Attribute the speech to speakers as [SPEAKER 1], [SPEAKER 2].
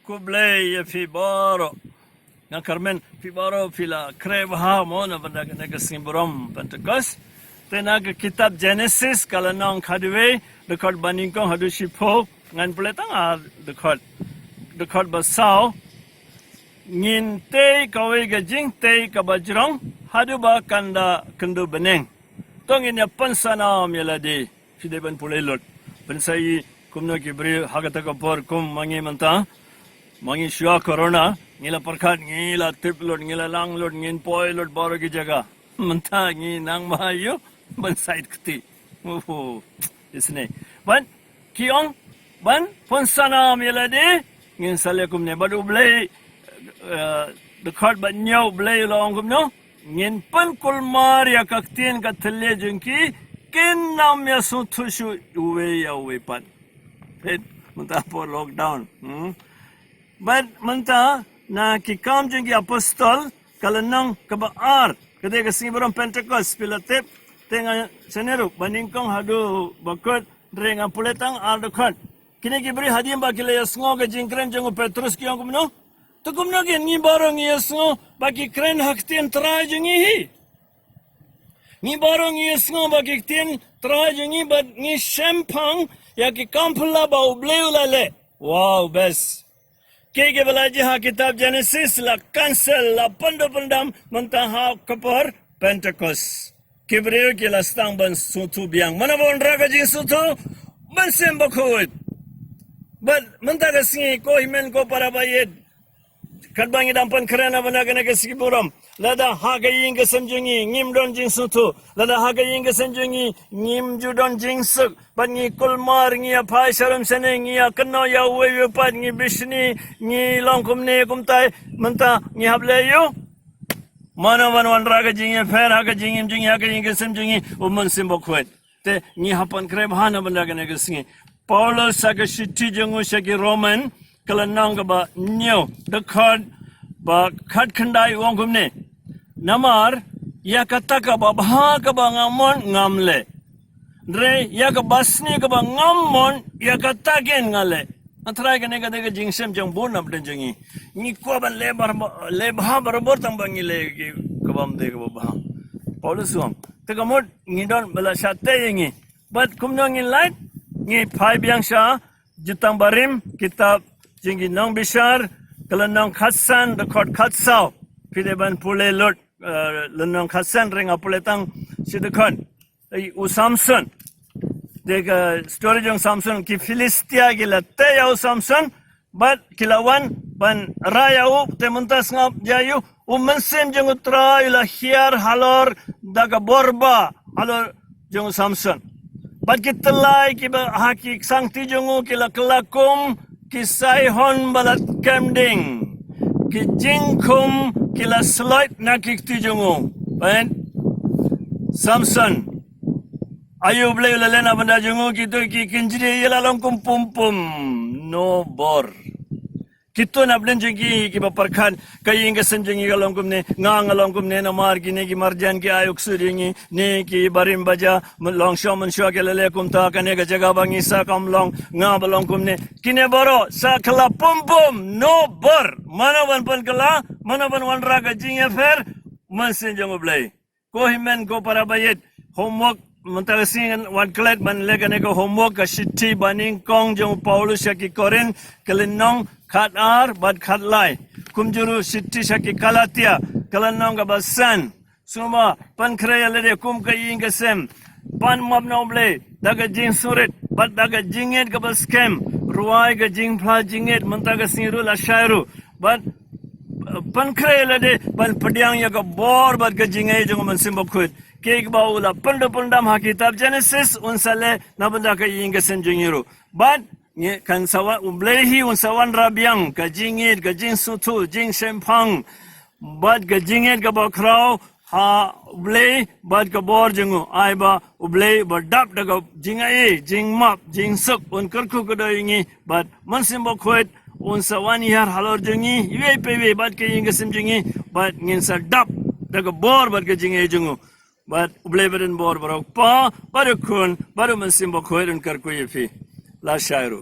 [SPEAKER 1] kublay fi baro nga Carmen fi baro fila krevha mo na banda ka simburom Pentecost tenaga kitab Genesis kala nong kadwe record baningkong hadu shipo ngan puletang record basao ngin te kawe gajing te kabajrong hadu ba kanda kendu beneng tong inya pansana meladi fide ban pulelot pensai kumno kibri hagata kapor kum mangi manta mangi shua corona ngila perkat ngila tiplot ngila langlot ngin poilot baro ki jaga manta ngi nang mahayu ban side kti isne ban kiong ban pansana meladi ngin salekum ne badu blai dekat banyak belai long kumno ngin pen kulmar ya kaktin kathle jengki kin nam ya sutushu uwe ya uwe pan pet menta po lockdown but menta na ki kam jengki apostol kalanang kabaar kade kasibram Pentecost pilatep tenga seneru baningkong hadu bakot renga puletang ar dekat kini kibri hadim bakile yasngo ke jingkren jengu Petrus kiong kumno tukum nagi ni barang yesngo bagi kren haktin trai jengi hi ni barang yesngo bagi tin trai jengi bad ni shempang ya ki kampla ba ubleu lale wow bes ke belaji ha kitab Genesis la cancel la pandam mentah ha kapar Pentecost kibreu ki lastang ban sutu biang mana bon raga jing sutu ban sembakut bad mentah kasingi ko himen ko para bayed kadbangi dampan kerana banaga ke siburam lada hagaying ke sanjungi ngimdon jing sutu lada hagaying ke sanjungi ngim judon jing suk bangi kulmar ngi apai sharam sene ngi akno ya we pat ngi bishni ngi longkum ne kumtai menta ngi hableyo mana wan raga jing fer haga jing hagaying ke sanjungi umman simbokwet te ngi hapan kreb hana banaga ke singi Paulus saga shiti jungu shaki Roman kalanang ba nyo dekat ba khat khandai wong kumne namar ya kata ka ba bha ka ba ngamon ngamle re ya ka basni ka ba ngamon ya kata gen ngale atrai ka ne ka de jingsem jong bon ab den jongi ni ko ban le bha barabor tam bangi le ki ka bam de ka ba Paulus wong te ka mod ngidon bala sate yengi but kumno ngin light ngi phai biang sha jutang barim kitab Jinggi nong bishar kalanong khatsan record khatsao pideban pule lot lanong khatsan renga puletang sidekon u Samson dega story jong Samson ki Filistia gila te yau Samson but kilawan ban rayau te muntas ngap jayu mensim jong utra ila hiar halor daga borba halor jong Samson but kitalai ki haki sangti jongu kila kelakum kisai hon balat kemding ki jingkum kila slight na kikti jungu pen Samson ayu blay lalena banda jungu kitu ki kinjiri yala longkum pum no bor kitu na blen jungi ki baparkhan kaying sanjungi galongkum ne ngang alongkum ne namar ki ne ki marjan ki ayuk suringi ne ki barim baja long shaman shwa ke lele kum ta kane ga jaga bangi sa kam long nga balongkum ne kine boro sa kala pum no bor manawan pan kala manawan wan raga jinga fer man sanjung blay ko himen ko para bayet homework Mentarasingan wan klet ban legane ko homework ka shiti baning kong jong Paulus yaki korin kelenong khat ar bad khat lai kumjuru shiti shaki kalatia kelenong ka basan suma pan kreya lede kum ka ing ka sem pan mab noble daga jing surit bad daga jinget ka baskem ruai ka jing phla jinget mentaga siru la shairu bad pan kreya lede ban padiang ya ka bor bad ka jingai jong man simbok khut Kek baula pendam ha kitab Genesis unsale nabanda ka inga senjungiru but kan sawa ublehi unsawan rabiang ka jingit ka jing sutu jing sempang but ka jingit ka bakrau ha ublei but ka bor jungu ai ba ublei ba dap daga jingai jing map jing suk un karku ka doingi but mansim bokwet unsawan yar halor jungi yei pewe but ka inga senjungi but ngin sa dap daga bor but ka jingai jungu but ubleberin bor barok pa barukun baru mensimbok hoirun karkuyefi la shairu